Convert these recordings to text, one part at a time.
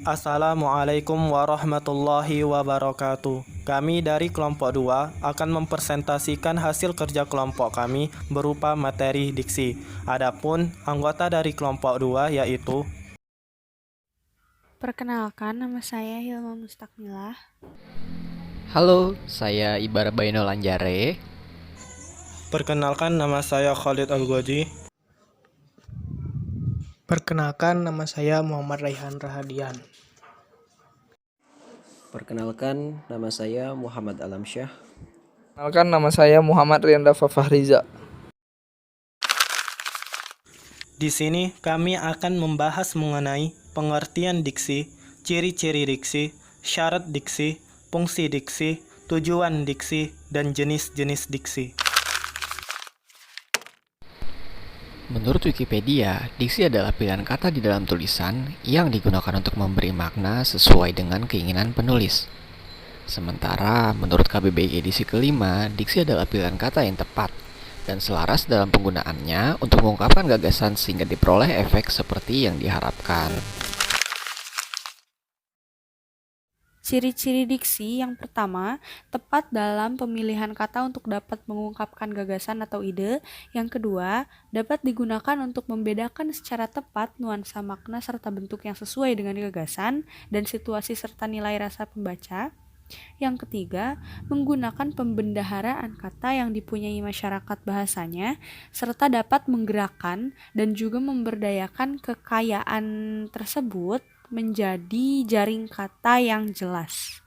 Assalamualaikum warahmatullahi wabarakatuh. Kami dari kelompok 2 akan mempresentasikan hasil kerja kelompok kami berupa materi diksi. Adapun anggota dari kelompok 2 yaitu Perkenalkan, nama saya Hilma Mustakmilah. Halo, saya Ibar Baino Lanjare. Perkenalkan, nama saya Khalid Al-Ghazi. Perkenalkan, nama saya Muhammad Raihan Rahadian. Perkenalkan, nama saya Muhammad Alamsyah. Perkenalkan, nama saya Muhammad Rianda Fafahriza. Di sini kami akan membahas mengenai pengertian diksi, ciri-ciri diksi, syarat diksi, fungsi diksi, tujuan diksi, dan jenis-jenis diksi. Menurut Wikipedia, diksi adalah pilihan kata di dalam tulisan yang digunakan untuk memberi makna sesuai dengan keinginan penulis. Sementara, menurut KBBI edisi kelima, diksi adalah pilihan kata yang tepat dan selaras dalam penggunaannya untuk mengungkapkan gagasan sehingga diperoleh efek seperti yang diharapkan. Ciri-ciri diksi yang pertama, tepat dalam pemilihan kata untuk dapat mengungkapkan gagasan atau ide. Yang kedua, dapat digunakan untuk membedakan secara tepat nuansa makna serta bentuk yang sesuai dengan gagasan dan situasi serta nilai rasa pembaca. Yang ketiga, menggunakan pembendaharaan kata yang dipunyai masyarakat bahasanya, serta dapat menggerakkan dan juga memberdayakan kekayaan tersebut menjadi jaring kata yang jelas.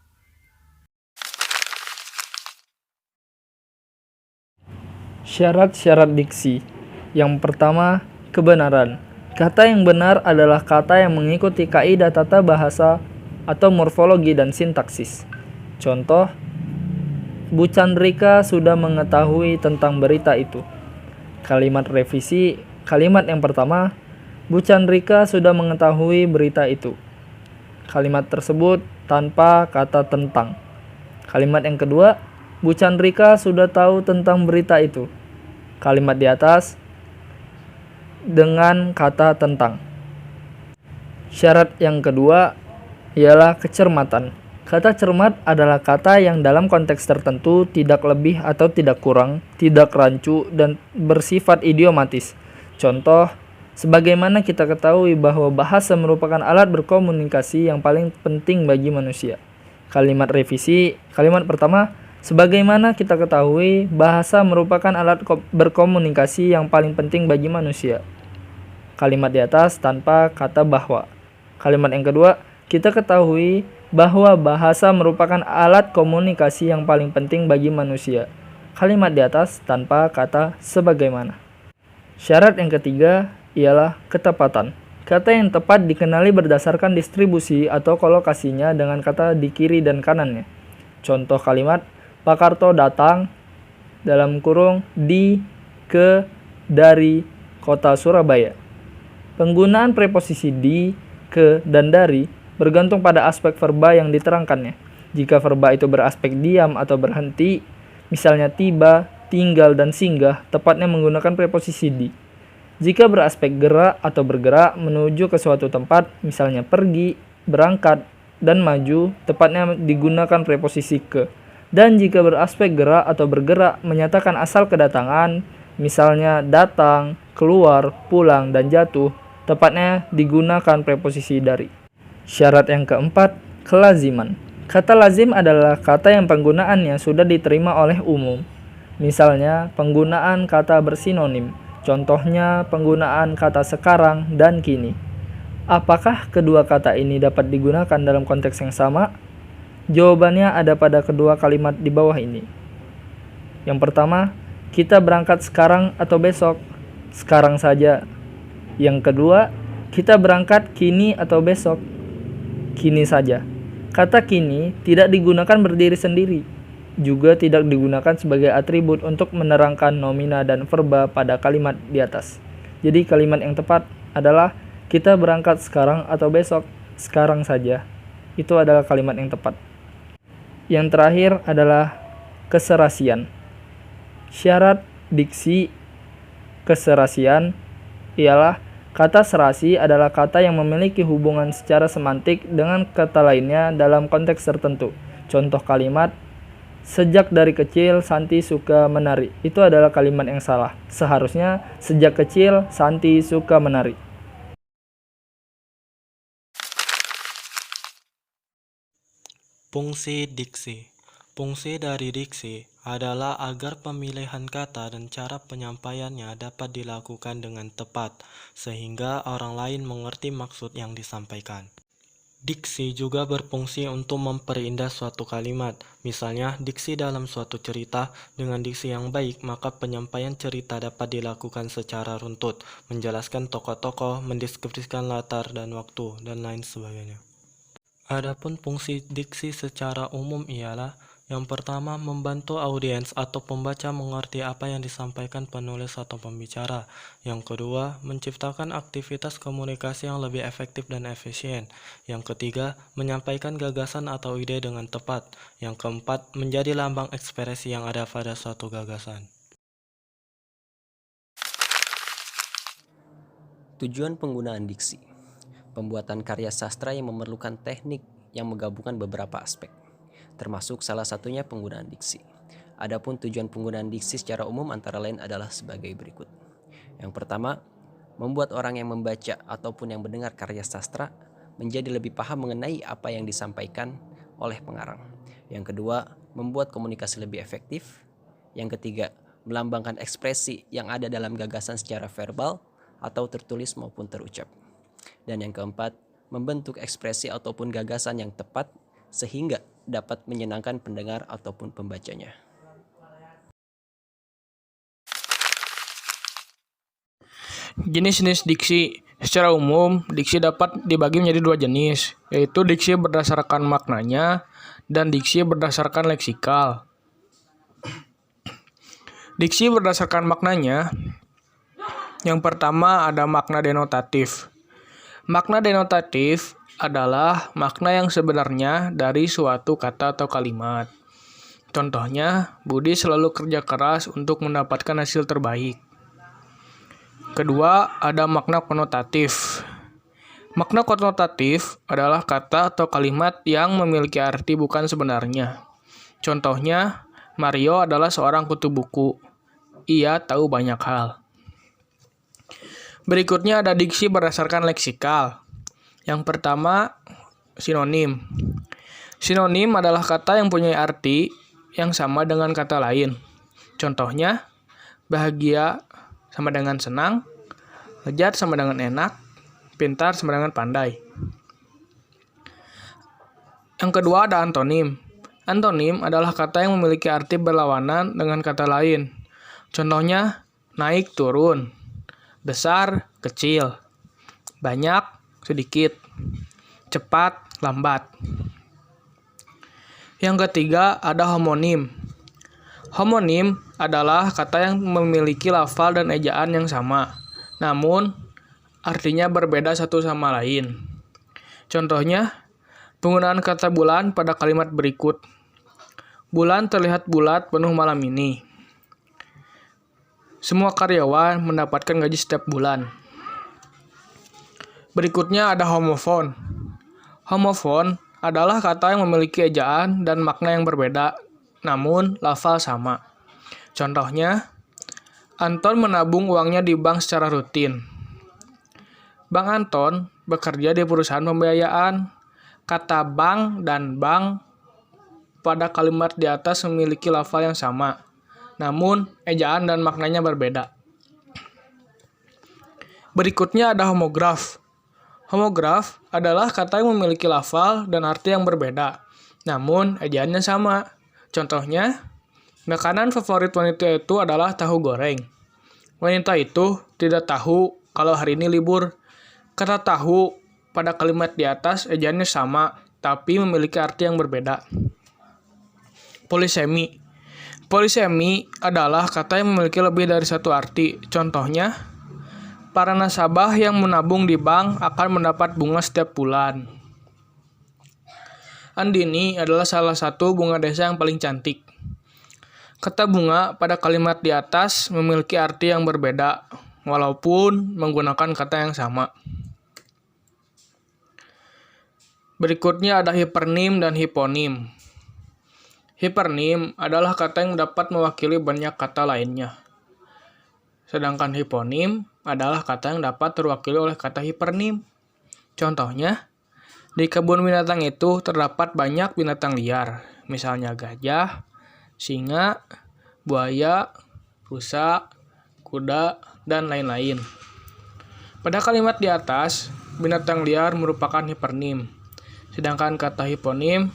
Syarat-syarat diksi. Yang pertama, kebenaran. Kata yang benar adalah kata yang mengikuti kaidah tata bahasa atau morfologi dan sintaksis. Contoh, Bu Chandrika sudah mengetahui tentang berita itu. Kalimat revisi, kalimat yang pertama, Bu Chandrika sudah mengetahui berita itu. Kalimat tersebut tanpa kata tentang. Kalimat yang kedua, Bu Chandrika sudah tahu tentang berita itu. Kalimat di atas dengan kata tentang. Syarat yang kedua ialah kecermatan. Kata cermat adalah kata yang dalam konteks tertentu tidak lebih atau tidak kurang, tidak rancu, dan bersifat idiomatis. Contoh, sebagaimana kita ketahui bahwa bahasa merupakan alat berkomunikasi yang paling penting bagi manusia. Kalimat revisi, kalimat pertama, sebagaimana kita ketahui bahasa merupakan alat berkomunikasi yang paling penting bagi manusia. Kalimat di atas tanpa kata bahwa. Kalimat yang kedua, kita ketahui bahwa bahasa merupakan alat komunikasi yang paling penting bagi manusia. Kalimat di atas tanpa kata sebagaimana. Syarat yang ketiga ialah ketepatan. Kata yang tepat dikenali berdasarkan distribusi atau kolokasinya dengan kata di kiri dan kanannya. Contoh kalimat, Pak Karto datang, dalam kurung, di, ke, dari, kota Surabaya. Penggunaan preposisi di, ke, dan dari bergantung pada aspek verba yang diterangkannya. Jika verba itu beraspek diam atau berhenti, misalnya tiba, tinggal, dan singgah, tepatnya menggunakan preposisi di. Jika beraspek gerak atau bergerak menuju ke suatu tempat, misalnya pergi, berangkat, dan maju, tepatnya digunakan preposisi ke. Dan jika beraspek gerak atau bergerak menyatakan asal kedatangan, misalnya datang, keluar, pulang, dan jatuh, tepatnya digunakan preposisi dari. Syarat yang keempat, kelaziman. Kata lazim adalah kata yang penggunaannya sudah diterima oleh umum. Misalnya, penggunaan kata bersinonim. Contohnya, penggunaan kata sekarang dan kini. Apakah kedua kata ini dapat digunakan dalam konteks yang sama? Jawabannya ada pada kedua kalimat di bawah ini. Yang pertama, kita berangkat sekarang atau besok? Sekarang saja. Yang kedua, kita berangkat kini atau besok? Kini saja. Kata kini tidak digunakan berdiri sendiri, juga tidak digunakan sebagai atribut untuk menerangkan nomina dan verba pada kalimat di atas. Jadi kalimat yang tepat adalah kita berangkat sekarang atau besok, sekarang saja. Itu adalah kalimat yang tepat. Yang terakhir adalah keserasian. Syarat diksi keserasian ialah Kata serasi adalah kata yang memiliki hubungan secara semantik dengan kata lainnya dalam konteks tertentu. Contoh kalimat, sejak dari kecil Santi suka menari. Itu adalah kalimat yang salah. Seharusnya, sejak kecil Santi suka menari. Fungsi diksi. Fungsi dari diksi adalah agar pemilihan kata dan cara penyampaiannya dapat dilakukan dengan tepat, sehingga orang lain mengerti maksud yang disampaikan. Diksi juga berfungsi untuk memperindah suatu kalimat. Misalnya, diksi dalam suatu cerita dengan diksi yang baik, maka penyampaian cerita dapat dilakukan secara runtut, menjelaskan tokoh-tokoh, mendeskripsikan latar dan waktu, dan lain sebagainya. Adapun fungsi diksi secara umum ialah yang pertama, membantu audiens atau pembaca mengerti apa yang disampaikan penulis atau pembicara. Yang kedua, menciptakan aktivitas komunikasi yang lebih efektif dan efisien. Yang ketiga, menyampaikan gagasan atau ide dengan tepat. Yang keempat, menjadi lambang ekspresi yang ada pada suatu gagasan. Tujuan penggunaan diksi. Pembuatan karya sastra yang memerlukan teknik yang menggabungkan beberapa aspek, termasuk salah satunya penggunaan diksi. Adapun tujuan penggunaan diksi secara umum antara lain adalah sebagai berikut. Yang pertama, membuat orang yang membaca ataupun yang mendengar karya sastra menjadi lebih paham mengenai apa yang disampaikan oleh pengarang. Yang kedua, membuat komunikasi lebih efektif. Yang ketiga, melambangkan ekspresi yang ada dalam gagasan secara verbal atau tertulis maupun terucap. Dan yang keempat, membentuk ekspresi ataupun gagasan yang tepat sehingga dapat menyenangkan pendengar ataupun pembacanya. Jenis-jenis diksi. Secara umum, diksi dapat dibagi menjadi dua jenis, yaitu diksi berdasarkan maknanya dan diksi berdasarkan leksikal. Diksi berdasarkan maknanya, yang pertama ada makna denotatif. Makna denotatif adalah makna yang sebenarnya dari suatu kata atau kalimat. Contohnya, Budi selalu kerja keras untuk mendapatkan hasil terbaik. Kedua, ada makna konotatif. Makna konotatif adalah kata atau kalimat yang memiliki arti bukan sebenarnya. Contohnya, Mario adalah seorang kutu buku. Ia tahu banyak hal. Berikutnya ada diksi berdasarkan leksikal. Yang pertama, sinonim. Sinonim adalah kata yang punya arti yang sama dengan kata lain. Contohnya, bahagia sama dengan senang, lezat sama dengan enak, pintar sama dengan pandai. Yang kedua ada antonim. Antonim adalah kata yang memiliki arti berlawanan dengan kata lain. Contohnya, naik, turun, besar, kecil, banyak, sedikit, cepat, lambat. Yang ketiga ada homonim. Homonim adalah kata yang memiliki lafal dan ejaan yang sama, namun artinya berbeda satu sama lain. Contohnya, penggunaan kata bulan pada kalimat berikut. Bulan terlihat bulat penuh malam ini. Semua karyawan mendapatkan gaji setiap bulan. Berikutnya ada homofon. Homofon adalah kata yang memiliki ejaan dan makna yang berbeda, namun lafal sama. Contohnya, Anton menabung uangnya di bank secara rutin. Bang Anton bekerja di perusahaan pembiayaan. Kata bank dan bank pada kalimat di atas memiliki lafal yang sama, namun ejaan dan maknanya berbeda. Berikutnya ada homograf. Homograf adalah kata yang memiliki lafal dan arti yang berbeda, namun ejaannya sama. Contohnya, makanan favorit wanita itu adalah tahu goreng. Wanita itu tidak tahu kalau hari ini libur. Kata tahu pada kalimat di atas ejaannya sama, tapi memiliki arti yang berbeda. Polisemi. Polisemi adalah kata yang memiliki lebih dari satu arti. Contohnya, para nasabah yang menabung di bank akan mendapat bunga setiap bulan. Andini adalah salah satu bunga desa yang paling cantik. Kata bunga pada kalimat di atas memiliki arti yang berbeda. walaupun menggunakan kata yang sama. Berikutnya ada hipernim dan hiponim. Hipernim adalah kata yang dapat mewakili banyak kata lainnya. Sedangkan hiponim adalah kata yang dapat terwakili oleh kata hipernim. Contohnya, di kebun binatang itu terdapat banyak binatang liar, misalnya gajah, singa, buaya, rusa, kuda, dan lain-lain. Pada kalimat di atas, binatang liar merupakan hipernim, sedangkan kata hiponim,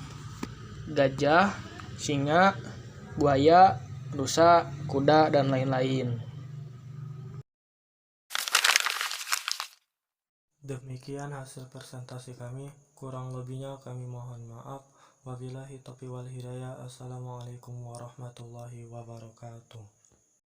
gajah, singa, buaya, rusa, kuda, dan lain-lain. Demikian hasil presentasi kami. Kurang lebihnya kami mohon maaf. Wabillahi taufiq wal hidayah. Assalamualaikum warahmatullahi wabarakatuh.